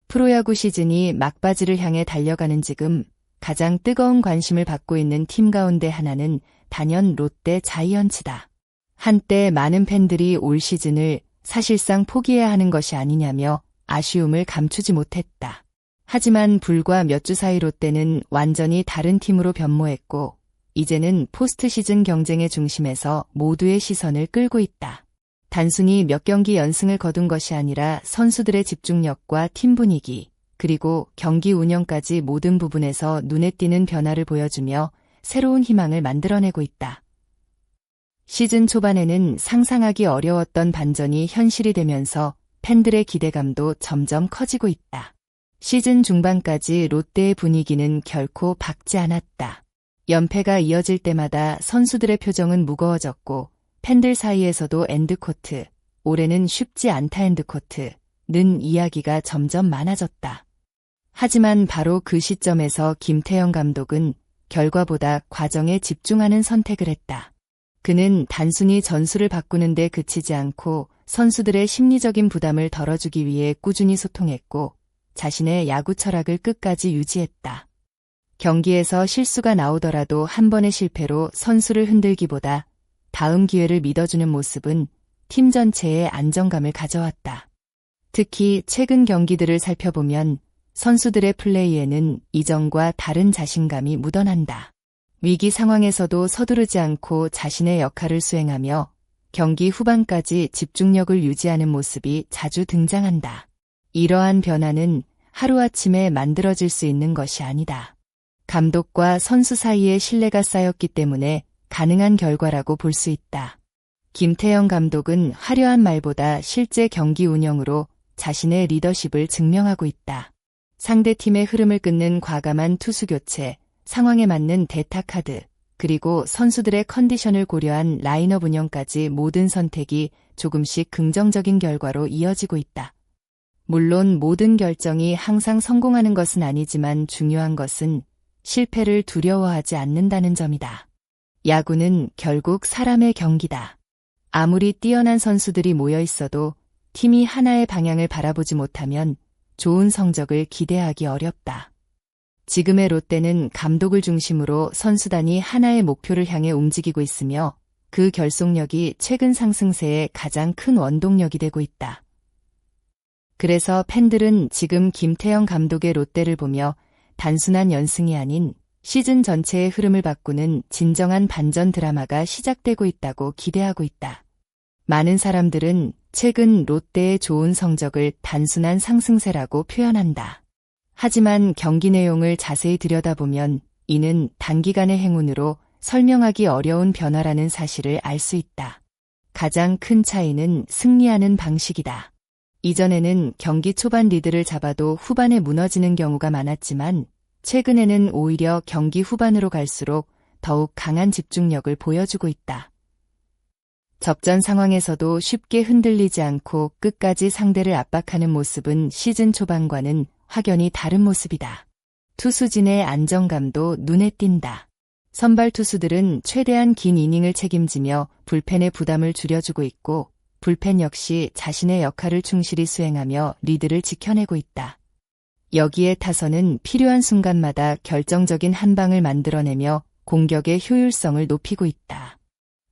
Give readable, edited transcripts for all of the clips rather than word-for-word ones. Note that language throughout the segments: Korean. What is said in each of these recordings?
프로야구 시즌이 막바지를 향해 달려가는 지금 가장 뜨거운 관심을 받고 있는 팀 가운데 하나는 단연 롯데 자이언츠다. 한때 많은 팬들이 올 시즌을 사실상 포기해야 하는 것이 아니냐며 아쉬움을 감추지 못했다. 하지만 불과 몇 주 사이 롯데는 완전히 다른 팀으로 변모했고 이제는 포스트 시즌 경쟁의 중심에서 모두의 시선을 끌고 있다. 단순히 몇 경기 연승을 거둔 것이 아니라 선수들의 집중력과 팀 분위기, 그리고 경기 운영까지 모든 부분에서 눈에 띄는 변화를 보여주며 새로운 희망을 만들어내고 있다. 시즌 초반에는 상상하기 어려웠던 반전이 현실이 되면서 팬들의 기대감도 점점 커지고 있다. 시즌 중반까지 롯데의 분위기는 결코 박지 않았다. 연패가 이어질 때마다 선수들의 표정은 무거워졌고 팬들 사이에서도 엔드코트, 올해는 쉽지 않다 엔드코트는 이야기가 점점 많아졌다. 하지만 바로 그 시점에서 김태형 감독은 결과보다 과정에 집중하는 선택을 했다. 그는 단순히 전술을 바꾸는 데 그치지 않고 선수들의 심리적인 부담을 덜어주기 위해 꾸준히 소통했고 자신의 야구 철학을 끝까지 유지했다. 경기에서 실수가 나오더라도 한 번의 실패로 선수를 흔들기보다 다음 기회를 믿어주는 모습은 팀 전체에 안정감을 가져왔다. 특히 최근 경기들을 살펴보면 선수들의 플레이에는 이전과 다른 자신감이 묻어난다. 위기 상황에서도 서두르지 않고 자신의 역할을 수행하며 경기 후반까지 집중력을 유지하는 모습이 자주 등장한다. 이러한 변화는 하루아침에 만들어질 수 있는 것이 아니다. 감독과 선수 사이에 신뢰가 쌓였기 때문에 가능한 결과라고 볼 수 있다. 김태형 감독은 화려한 말보다 실제 경기 운영으로 자신의 리더십을 증명하고 있다. 상대팀의 흐름을 끊는 과감한 투수 교체, 상황에 맞는 대타 카드, 그리고 선수들의 컨디션을 고려한 라인업 운영까지 모든 선택이 조금씩 긍정적인 결과로 이어지고 있다. 물론 모든 결정이 항상 성공하는 것은 아니지만 중요한 것은 실패를 두려워하지 않는다는 점이다. 야구는 결국 사람의 경기다. 아무리 뛰어난 선수들이 모여 있어도 팀이 하나의 방향을 바라보지 못하면 좋은 성적을 기대하기 어렵다. 지금의 롯데는 감독을 중심으로 선수단이 하나의 목표를 향해 움직이고 있으며 그 결속력이 최근 상승세의 가장 큰 원동력이 되고 있다. 그래서 팬들은 지금 김태형 감독의 롯데를 보며 단순한 연승이 아닌 시즌 전체의 흐름을 바꾸는 진정한 반전 드라마가 시작되고 있다고 기대하고 있다. 많은 사람들은 최근 롯데의 좋은 성적을 단순한 상승세라고 표현한다. 하지만 경기 내용을 자세히 들여다보면 이는 단기간의 행운으로 설명하기 어려운 변화라는 사실을 알 수 있다. 가장 큰 차이는 승리하는 방식이다. 이전에는 경기 초반 리드를 잡아도 후반에 무너지는 경우가 많았지만 최근에는 오히려 경기 후반으로 갈수록 더욱 강한 집중력을 보여주고 있다. 접전 상황에서도 쉽게 흔들리지 않고 끝까지 상대를 압박하는 모습은 시즌 초반과는 확연히 다른 모습이다. 투수진의 안정감도 눈에 띈다. 선발 투수들은 최대한 긴 이닝을 책임지며 불펜의 부담을 줄여주고 있고 불펜 역시 자신의 역할을 충실히 수행하며 리드를 지켜내고 있다. 여기에 타선은 필요한 순간마다 결정적인 한 방을 만들어내며 공격의 효율성을 높이고 있다.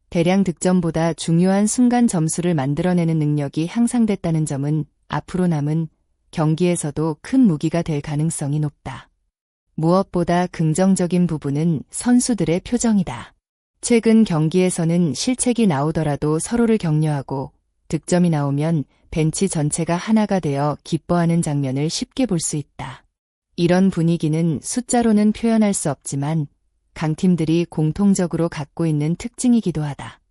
대량 득점보다 중요한 순간 점수를 만들어내는 능력이 향상됐다는 점은 앞으로 남은 경기에서도 큰 무기가 될 가능성이 높다. 무엇보다 긍정적인 부분은 선수들의 표정이다. 최근 경기에서는 실책이 나오더라도 서로를 격려하고 득점이 나오면 벤치 전체가 하나가 되어 기뻐하는 장면을 쉽게 볼 수 있다. 이런 분위기는 숫자로는 표현할 수 없지만 강팀들이 공통적으로 갖고 있는 특징이기도 하다.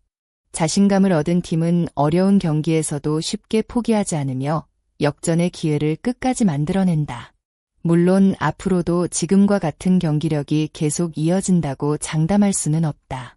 자신감을 얻은 팀은 어려운 경기에서도 쉽게 포기하지 않으며 역전의 기회를 끝까지 만들어낸다. 물론 앞으로도 지금과 같은 경기력이 계속 이어진다고 장담할 수는 없다.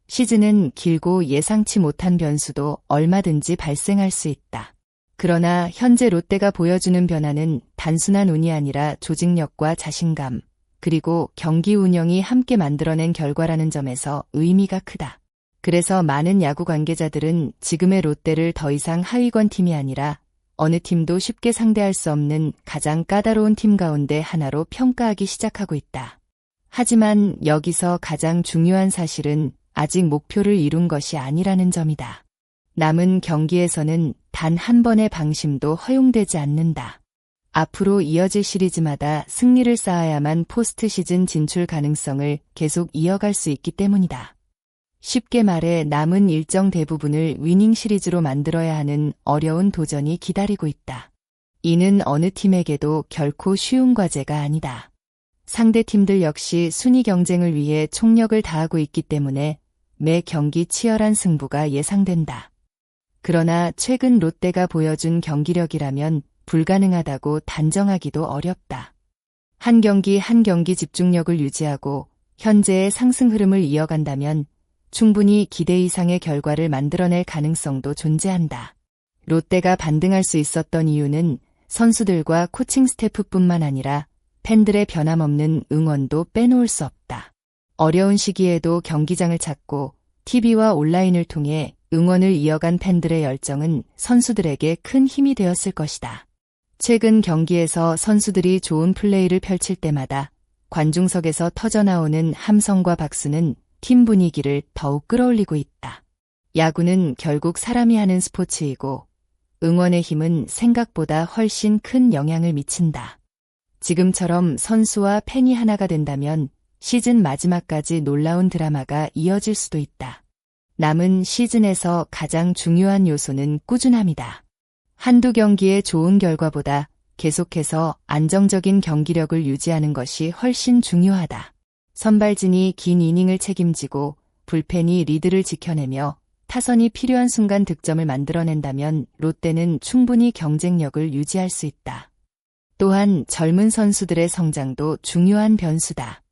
시즌은 길고 예상치 못한 변수도 얼마든지 발생할 수 있다. 그러나 현재 롯데가 보여주는 변화는 단순한 운이 아니라 조직력과 자신감, 그리고 경기 운영이 함께 만들어낸 결과라는 점에서 의미가 크다. 그래서 많은 야구 관계자들은 지금의 롯데를 더 이상 하위권 팀이 아니라 어느 팀도 쉽게 상대할 수 없는 가장 까다로운 팀 가운데 하나로 평가하기 시작하고 있다. 하지만 여기서 가장 중요한 사실은 아직 목표를 이룬 것이 아니라는 점이다. 남은 경기에서는 단 한 번의 방심도 허용되지 않는다. 앞으로 이어질 시리즈마다 승리를 쌓아야만 포스트 시즌 진출 가능성을 계속 이어갈 수 있기 때문이다. 쉽게 말해 남은 일정 대부분을 위닝 시리즈로 만들어야 하는 어려운 도전이 기다리고 있다. 이는 어느 팀에게도 결코 쉬운 과제가 아니다. 상대 팀들 역시 순위 경쟁을 위해 총력을 다하고 있기 때문에 매 경기 치열한 승부가 예상된다. 그러나 최근 롯데가 보여준 경기력이라면 불가능하다고 단정하기도 어렵다. 한 경기 한 경기 집중력을 유지하고 현재의 상승 흐름을 이어간다면 충분히 기대 이상의 결과를 만들어낼 가능성도 존재한다. 롯데가 반등할 수 있었던 이유는 선수들과 코칭 스태프뿐만 아니라 팬들의 변함없는 응원도 빼놓을 수 없다. 어려운 시기에도 경기장을 찾고 TV와 온라인을 통해 응원을 이어간 팬들의 열정은 선수들에게 큰 힘이 되었을 것이다. 최근 경기에서 선수들이 좋은 플레이를 펼칠 때마다 관중석에서 터져나오는 함성과 박수는 팀 분위기를 더욱 끌어올리고 있다. 야구는 결국 사람이 하는 스포츠이고 응원의 힘은 생각보다 훨씬 큰 영향을 미친다. 지금처럼 선수와 팬이 하나가 된다면 시즌 마지막까지 놀라운 드라마가 이어질 수도 있다. 남은 시즌에서 가장 중요한 요소는 꾸준함이다. 한두 경기의 좋은 결과보다 계속해서 안정적인 경기력을 유지하는 것이 훨씬 중요하다. 선발진이 긴 이닝을 책임지고 불펜이 리드를 지켜내며 타선이 필요한 순간 득점을 만들어낸다면 롯데는 충분히 경쟁력을 유지할 수 있다. 또한 젊은 선수들의 성장도 중요한 변수다.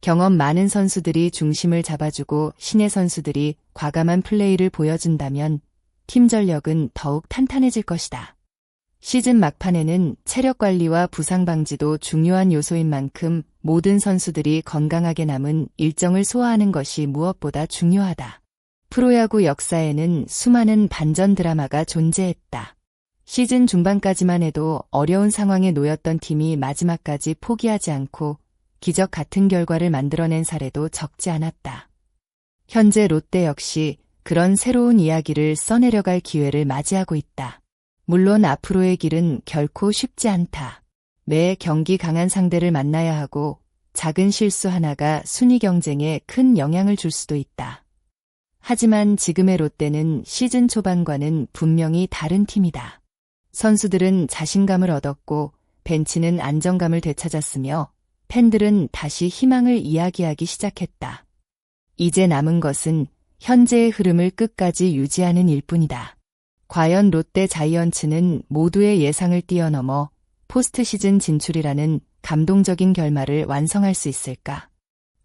경험 많은 선수들이 중심을 잡아주고 신예 선수들이 과감한 플레이를 보여준다면 팀 전력은 더욱 탄탄해질 것이다. 시즌 막판에는 체력 관리와 부상 방지도 중요한 요소인 만큼 모든 선수들이 건강하게 남은 일정을 소화하는 것이 무엇보다 중요하다. 프로야구 역사에는 수많은 반전 드라마가 존재했다. 시즌 중반까지만 해도 어려운 상황에 놓였던 팀이 마지막까지 포기하지 않고 기적 같은 결과를 만들어낸 사례도 적지 않았다. 현재 롯데 역시 그런 새로운 이야기를 써내려갈 기회를 맞이하고 있다. 물론 앞으로의 길은 결코 쉽지 않다. 매 경기 강한 상대를 만나야 하고 작은 실수 하나가 순위 경쟁에 큰 영향을 줄 수도 있다. 하지만 지금의 롯데는 시즌 초반과는 분명히 다른 팀이다. 선수들은 자신감을 얻었고 벤치는 안정감을 되찾았으며 팬들은 다시 희망을 이야기하기 시작했다. 이제 남은 것은 현재의 흐름을 끝까지 유지하는 일뿐이다. 과연 롯데 자이언츠는 모두의 예상을 뛰어넘어 포스트 시즌 진출이라는 감동적인 결말을 완성할 수 있을까?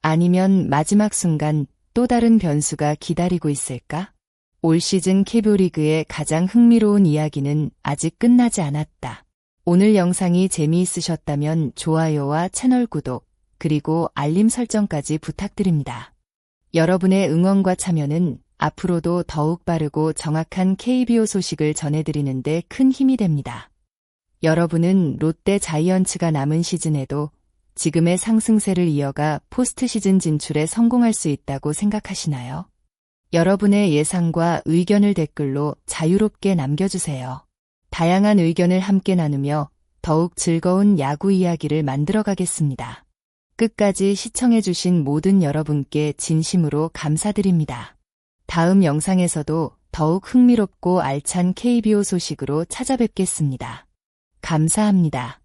아니면 마지막 순간 또 다른 변수가 기다리고 있을까? 올 시즌 KBO 리그의 가장 흥미로운 이야기는 아직 끝나지 않았다. 오늘 영상이 재미있으셨다면 좋아요와 채널 구독, 그리고 알림 설정까지 부탁드립니다. 여러분의 응원과 참여는 앞으로도 더욱 빠르고 정확한 KBO 소식을 전해드리는 데 큰 힘이 됩니다. 여러분은 롯데 자이언츠가 남은 시즌에도 지금의 상승세를 이어가 포스트 시즌 진출에 성공할 수 있다고 생각하시나요? 여러분의 예상과 의견을 댓글로 자유롭게 남겨주세요. 다양한 의견을 함께 나누며 더욱 즐거운 야구 이야기를 만들어가겠습니다. 끝까지 시청해주신 모든 여러분께 진심으로 감사드립니다. 다음 영상에서도 더욱 흥미롭고 알찬 KBO 소식으로 찾아뵙겠습니다. 감사합니다.